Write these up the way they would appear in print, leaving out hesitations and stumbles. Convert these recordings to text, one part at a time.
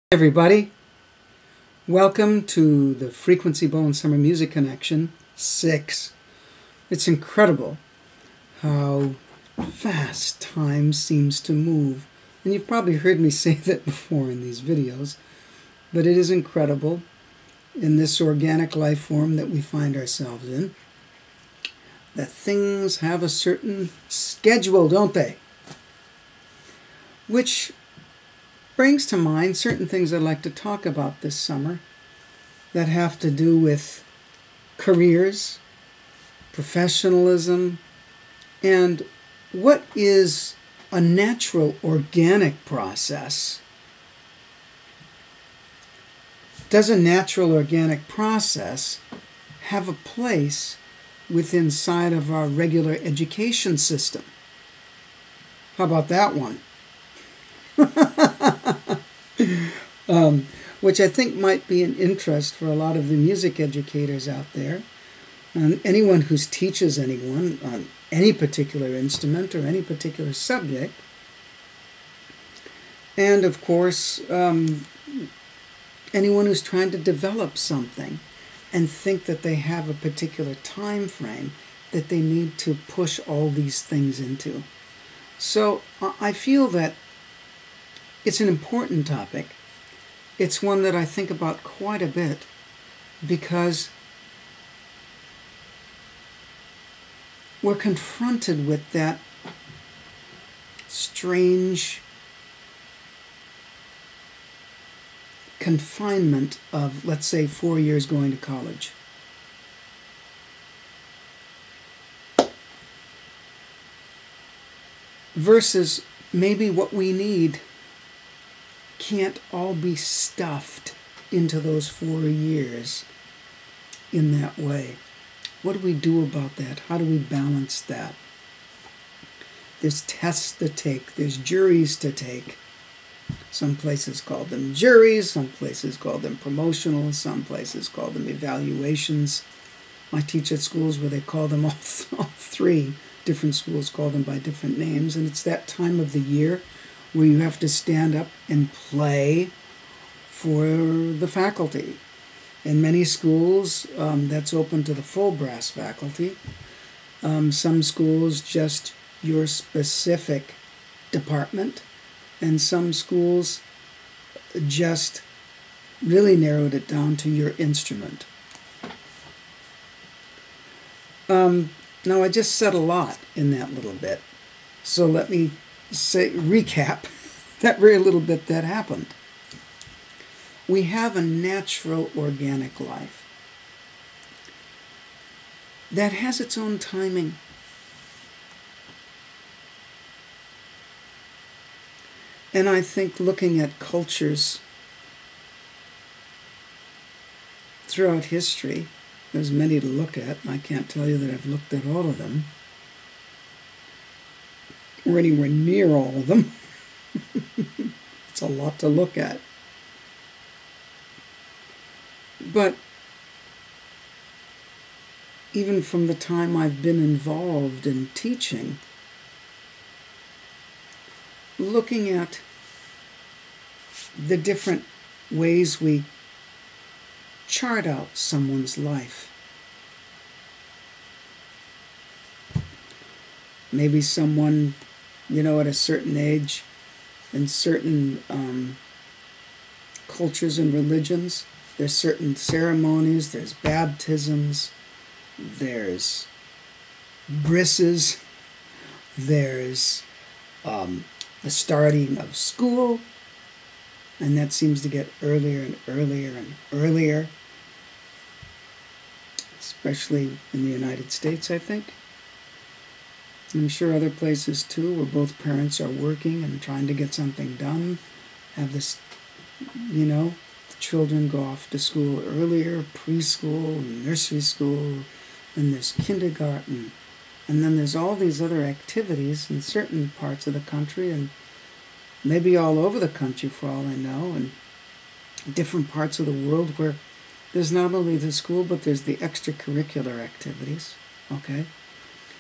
Everybody, welcome to the Frequency Bone Summer Music Connection 6. It's incredible how fast time seems to move, and you've probably heard me say that before in these videos, but it is incredible in this organic life form that we find ourselves in, that things have a certain schedule, don't they? Which brings to mind certain things I'd like to talk about this summer that have to do with careers, professionalism, and what is a natural organic process. Does a natural organic process have a place within inside of our regular education system? How about that one? Which I think might be an interest for a lot of the music educators out there, and anyone who teaches anyone on any particular instrument or any particular subject, and of course anyone who's trying to develop something and think that they have a particular time frame that they need to push all these things into. So I feel that it's an important topic. It's one that I think about quite a bit because we're confronted with that strange confinement of, let's say, 4 years going to college. Versus maybe what we need can't all be stuffed into those 4 years in that way. What do we do about that? How do we balance that? There's tests to take. There's juries to take. Some places call them juries. Some places call them promotional. Some places call them evaluations. I teach at schools where they call them all three. Different schools call them by different names. And it's that time of the year where you have to stand up and play for the faculty. In many schools, that's open to the full brass faculty. Some schools, just your specific department. And some schools just really narrowed it down to your instrument. Now, I just said a lot in that little bit. So let me recap that very little bit that happened. We have a natural organic life that has its own timing. And I think looking at cultures throughout history, there's many to look at. I can't tell you that I've looked at all of them, or anywhere near all of them. It's a lot to look at. But even from the time I've been involved in teaching, looking at the different ways we chart out someone's life. Maybe someone, at a certain age, in certain cultures and religions, there's certain ceremonies, there's baptisms, there's brisses, there's the starting of school, and that seems to get earlier and earlier and earlier, especially in the United States, I think. I'm sure other places too, where both parents are working and trying to get something done, have this, the children go off to school earlier, preschool, nursery school, and there's kindergarten, and then there's all these other activities in certain parts of the country, and maybe all over the country for all I know, and different parts of the world where there's not only the school, but there's the extracurricular activities, okay?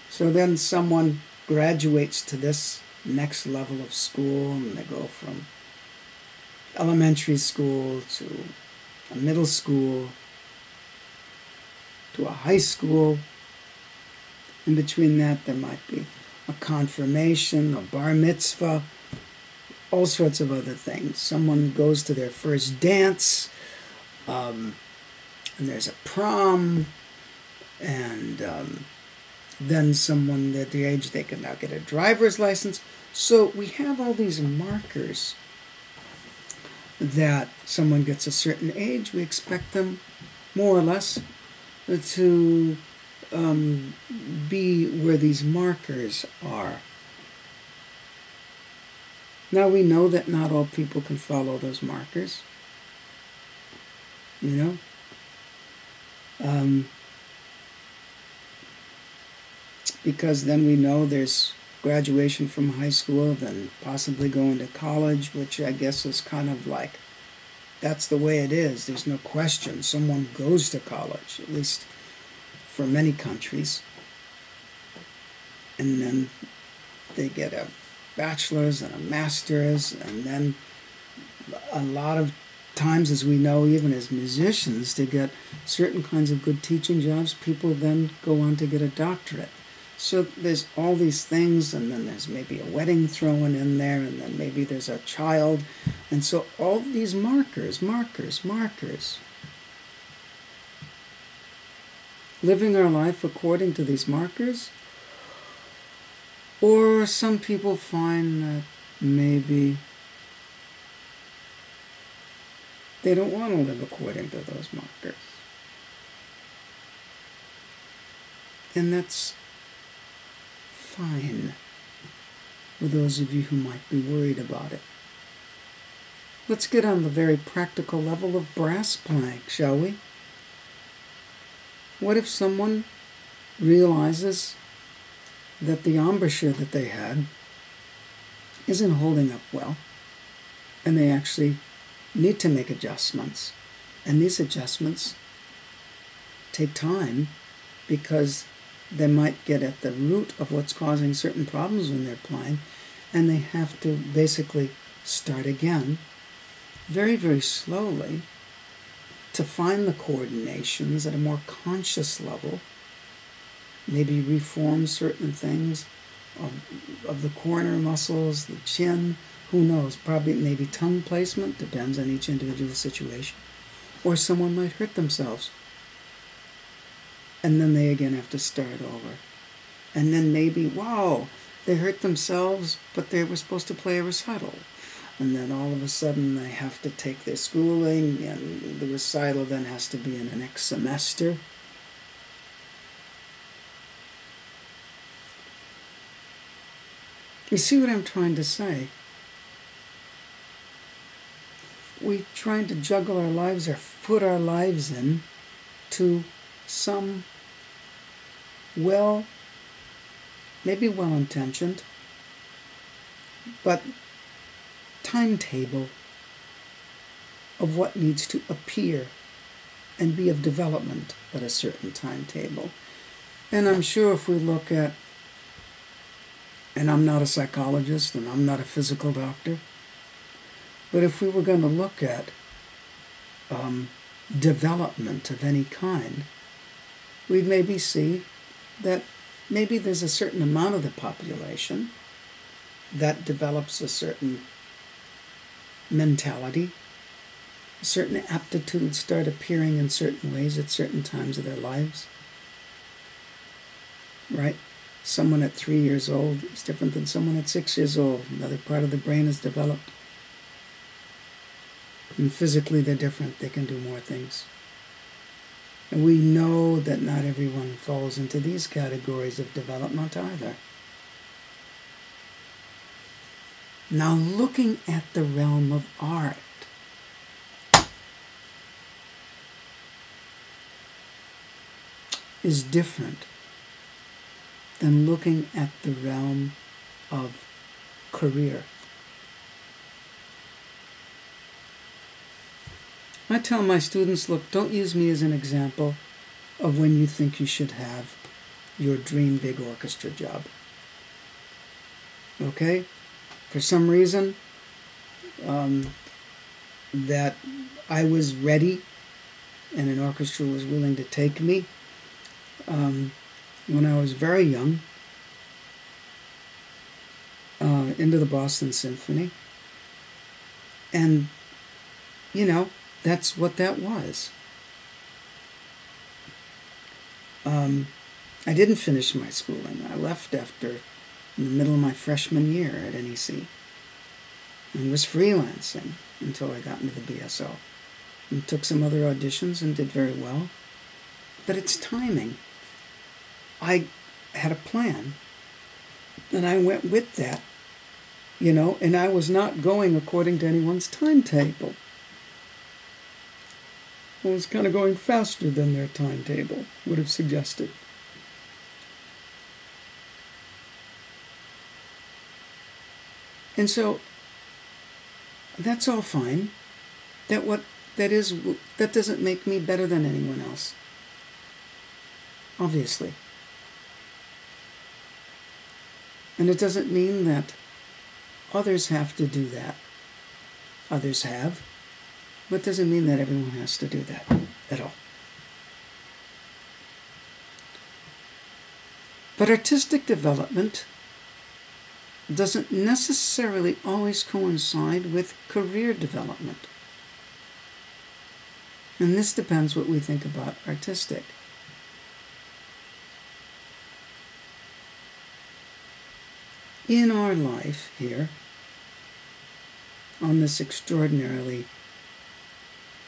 So then someone graduates to this next level of school, and they go from elementary school to a middle school to a high school. In between that, there might be a confirmation, a bar mitzvah, all sorts of other things. Someone goes to their first dance, and there's a prom, and then someone at the age they can now get a driver's license. So we have all these markers that someone gets a certain age, we expect them more or less to be where these markers are. Now we know that not all people can follow those markers, you know, because then we know there's graduation from high school, then possibly going to college, which I guess is kind of like, that's the way it is. There's no question. Someone goes to college, at least for many countries, and then they get a bachelor's and a master's, and then a lot of times, as we know, even as musicians, to get certain kinds of good teaching jobs, people then go on to get a doctorate. So there's all these things, and then there's maybe a wedding thrown in there, and then maybe there's a child. And so all these markers. Living our life according to these markers. Or some people find that maybe they don't want to live according to those markers. And that's fine for those of you who might be worried about it. Let's get on the very practical level of brass playing, shall we? What if someone realizes that the embouchure that they had isn't holding up well, and they actually need to make adjustments, and these adjustments take time because they might get at the root of what's causing certain problems when they're playing, and they have to basically start again very, very slowly to find the coordinations at a more conscious level, maybe reform certain things of the corner muscles, the chin, who knows, probably maybe tongue placement, depends on each individual situation. Or someone might hurt themselves, and then they again have to start over. And then maybe, wow, they hurt themselves, but they were supposed to play a recital. And then all of a sudden they have to take their schooling, and the recital then has to be in the next semester. You see what I'm trying to say? We're trying to juggle our lives or put our lives in to some maybe well-intentioned, but timetable of what needs to appear and be of development at a certain timetable. And I'm sure if we look at, and I'm not a psychologist and I'm not a physical doctor, but if we were going to look at development of any kind, we'd maybe see that maybe there's a certain amount of the population that develops a certain mentality, certain aptitudes start appearing in certain ways at certain times of their lives, right? Someone at 3 years old is different than someone at 6 years old. Another part of the brain is developed. And physically they're different. They can do more things. And we know that not everyone falls into these categories of development either. Now looking at the realm of art, is different than looking at the realm of career. I tell my students, look, don't use me as an example of when you think you should have your dream big orchestra job. Okay? For some reason, that I was ready and an orchestra was willing to take me when I was very young into the Boston Symphony. And, that's what that was. I didn't finish my schooling. I left in the middle of my freshman year at NEC and was freelancing until I got into the BSO and took some other auditions and did very well. But it's timing. I had a plan and I went with that, and I was not going according to anyone's timetable. I was kind of going faster than their timetable would have suggested. And so that's all fine. That doesn't make me better than anyone else. Obviously. And it doesn't mean that others have to do that. Others have. But it doesn't mean that everyone has to do that at all. But artistic development doesn't necessarily always coincide with career development. And this depends what we think about artistic. In our life here, on this extraordinarily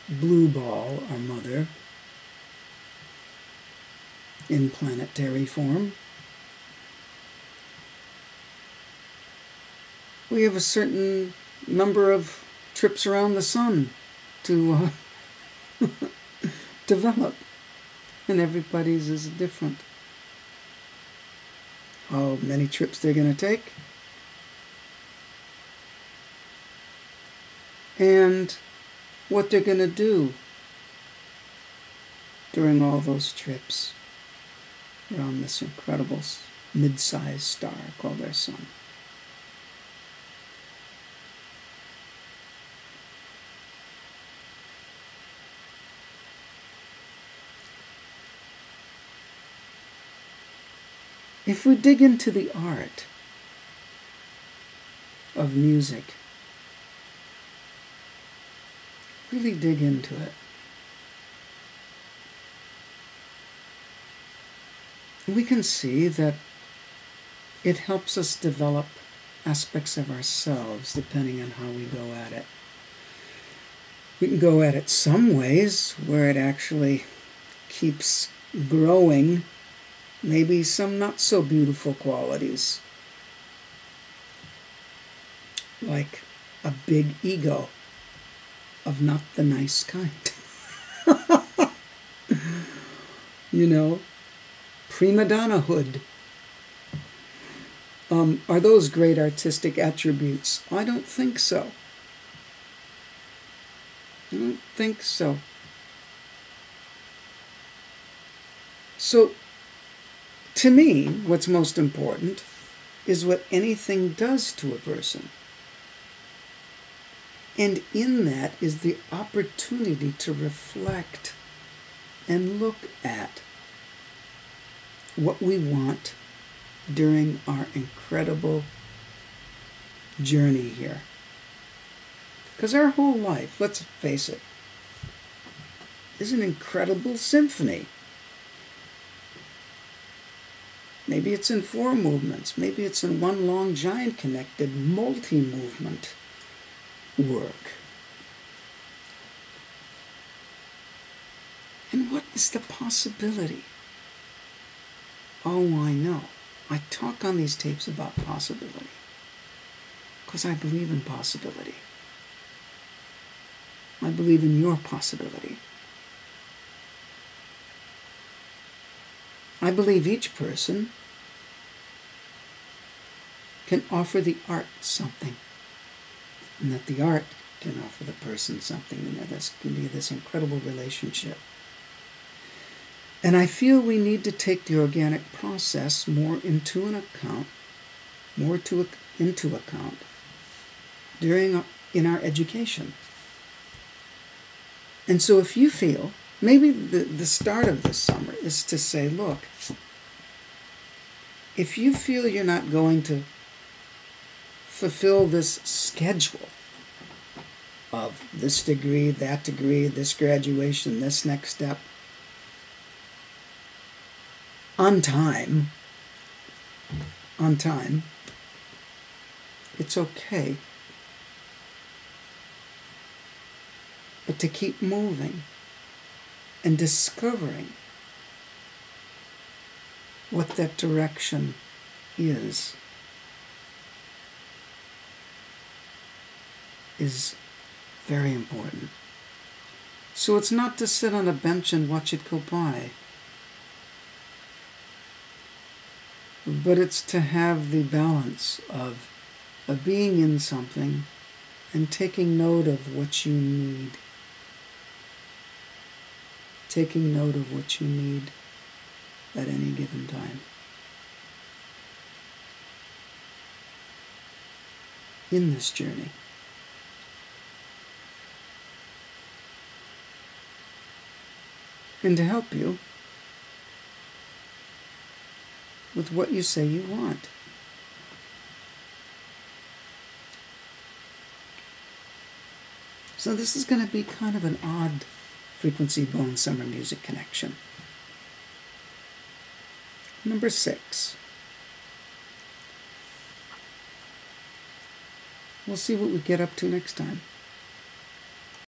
blue ball, our mother, in planetary form, we have a certain number of trips around the sun to develop, and everybody's is different. How many trips they're going to take, and what they're going to do during all those trips around this incredible mid-sized star called our sun. If we dig into the art of music, really dig into it, we can see that it helps us develop aspects of ourselves depending on how we go at it. We can go at it some ways where it actually keeps growing maybe some not so beautiful qualities, like a big ego of not the nice kind. Prima donna-hood. Are those great artistic attributes? I don't think so. I don't think so. So, to me, what's most important is what anything does to a person. And in that is the opportunity to reflect and look at what we want during our incredible journey here. Because our whole life, let's face it, is an incredible symphony. Maybe it's in 4 movements. Maybe it's in one long, giant, connected, multi-movement work. And what is the possibility? Oh, I know. I talk on these tapes about possibility because I believe in possibility. I believe in your possibility. I believe each person can offer the art something, and that the art can offer the person something, and that this can be this incredible relationship. And I feel we need to take the organic process more into account in our education. And so if you feel, maybe the start of this summer is to say, look, if you feel you're not going to fulfill this schedule of this degree, this graduation, this next step, on time, it's okay. But to keep moving and discovering what that direction is very important. So it's not to sit on a bench and watch it go by, but it's to have the balance of being in something and taking note of what you need. Taking note of what you need at any given time. In this journey. And to help you with what you say you want. So this is going to be kind of an odd frequency bone summer music connection. Number 6. We'll see what we get up to next time.